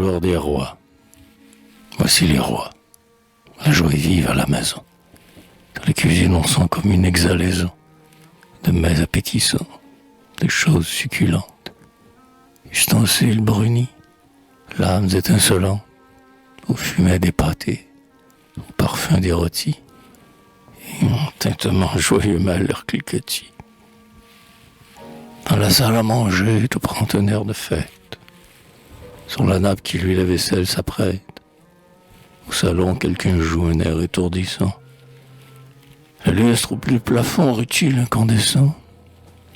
joueur des rois. Voici les rois. La joie est vive à la maison. Dans les cuisines, on sent comme une exhalaison de mets appétissants, de choses succulentes, ustensiles brunis, lames étincelantes, au fumet des pâtés, au parfum des rôtis, et mon tintement joyeux malheur cliquetis. Dans la salle à manger, tout prend un air de fête. Sur la nappe qui lui la vaisselle s'apprête. Au salon, quelqu'un joue un air étourdissant. Le lustre au plus plafond rutile incandescent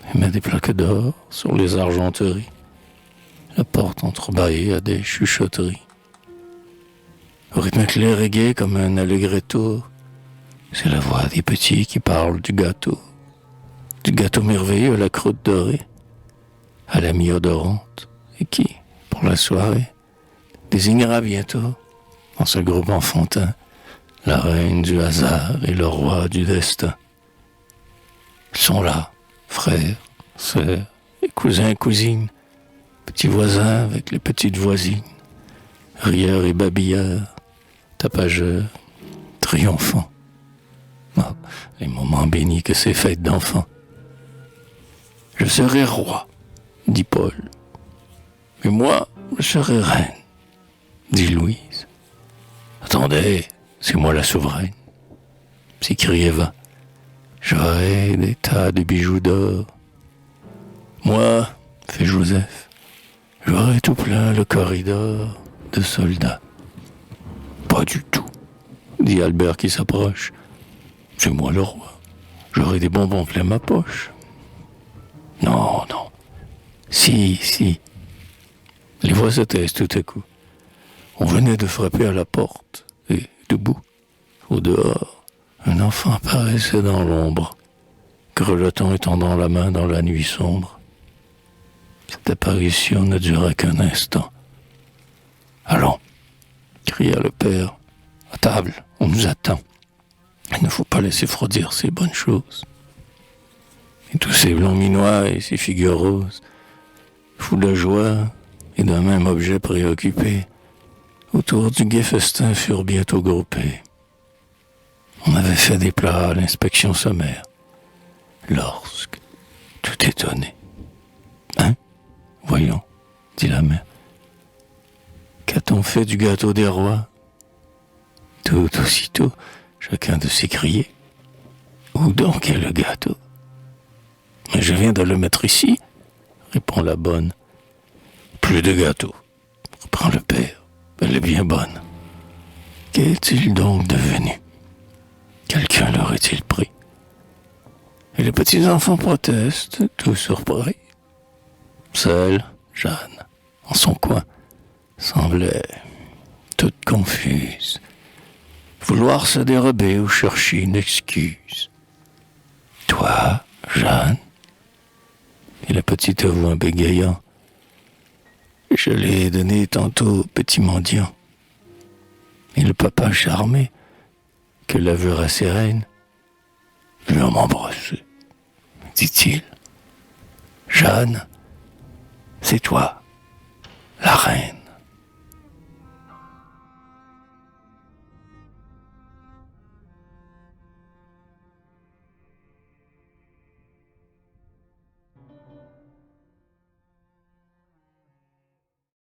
et met des plaques d'or sur les argenteries. La porte entrebâillée à des chuchotteries. Au rythme clair et gai comme un allegretto, c'est la voix des petits qui parlent du gâteau. Du gâteau merveilleux à la croûte dorée, à la mi-odorante, et qui, pour la soirée, désignera bientôt, dans ce groupe enfantin, la reine du hasard et le roi du destin. Ils sont là, frères, sœurs, et cousins, cousines, petits voisins avec les petites voisines, rieurs et babilleurs, tapageurs, triomphants. Ah, les moments bénis que ces fêtes d'enfants. Je serai roi, dit Paul. Mais moi, je serai reine, dit Louise. Attendez, c'est moi la souveraine, s'écrie Eva. J'aurai des tas de bijoux d'or. Moi, fait Joseph, j'aurai tout plein le corridor de soldats. Pas du tout, dit Albert qui s'approche. C'est moi le roi, j'aurai des bonbons plein ma poche. Non, non. Si. Les voix se taisent tout à coup. On venait de frapper à la porte, et debout, au dehors, un enfant apparaissait dans l'ombre, grelottant et tendant la main dans la nuit sombre. Cette apparition ne dura qu'un instant. Allons, cria le père, à table, on nous attend. Il ne faut pas laisser froidir ces bonnes choses. Et tous ces blonds minois et ces figures roses, fous de joie et d'un même objet préoccupé, autour du gai festin furent bientôt groupés. On avait fait des plats à l'inspection sommaire, lorsque, tout étonné, « Hein, voyons, dit la mère, qu'a-t-on fait du gâteau des rois ?» Tout aussitôt, chacun de s'écrier, « Où donc est le gâteau ?» « Je viens de le mettre ici, » répond la bonne. « Plus de gâteau, » reprend le père. « Elle est bien bonne. Qu'est-il donc devenu? Quelqu'un l'aurait-il pris ?» Et les petits-enfants protestent, tout surpris. Seule, Jeanne, en son coin, semblait toute confuse, vouloir se dérober ou chercher une excuse. « Toi, Jeanne ?» Et la petite voix bégayant. Je l'ai donné tantôt au petit mendiant. Et le papa charmé, que l'aveu rasséréne, veut m'embrasser, dit-il. Jeanne, c'est toi, la reine.